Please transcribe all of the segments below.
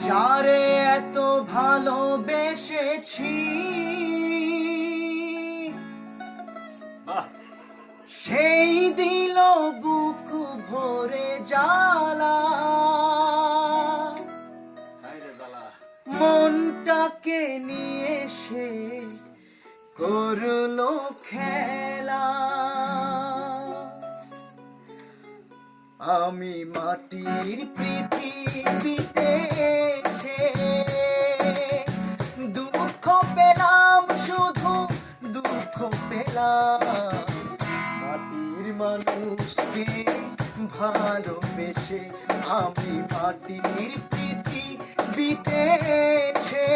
যারে এত ভালোবেসেছি সেই দিল বুক ভরে জ্বালা, মনটাকে নিয়ে সে করলো খেলা। আমি মাটির পৃথিবীতে এসে দুঃখ পেলাম, শুধু দুঃখ পেলাম। মাটির মানুষকে ভালোবেসে আমি মাটির পৃথিবীতে এসে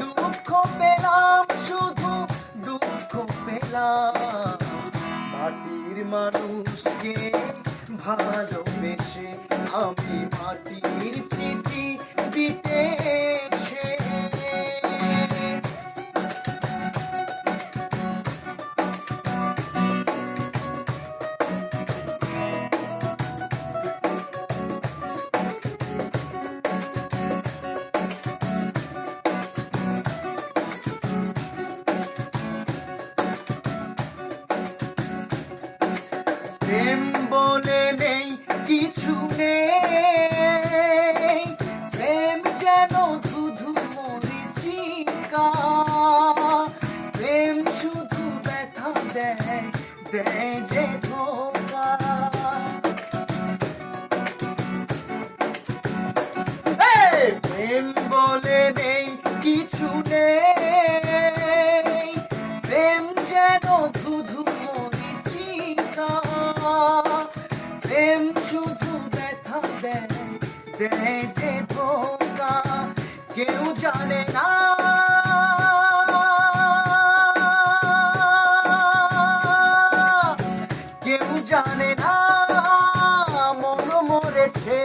দুঃখ পেলাম, শুধু দুঃখ পেলাম। মাটির মানুষকে ভালোবেসে আমি মাটির পৃথিবীতে এসে প্রেম বলে নেই কিছু নেই, প্রেম যেন ধুধু মরিচিকা। প্রেম শুধু ব্যথা দেয়, দেয় যে ধোঁকা। প্রেম বলে নেই কিছু নেই, প্রেম যেন ধুধু মরিচিকা। প্রেম শুধু ব্যথা দেয়, দেয় যে ধোঁকা। কেউ জানে না, কেউ জানে না মন মরেছে।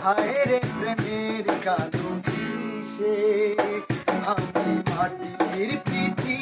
হায় রে প্রেমের কালো কিসে আমি মাটির পৃথিবী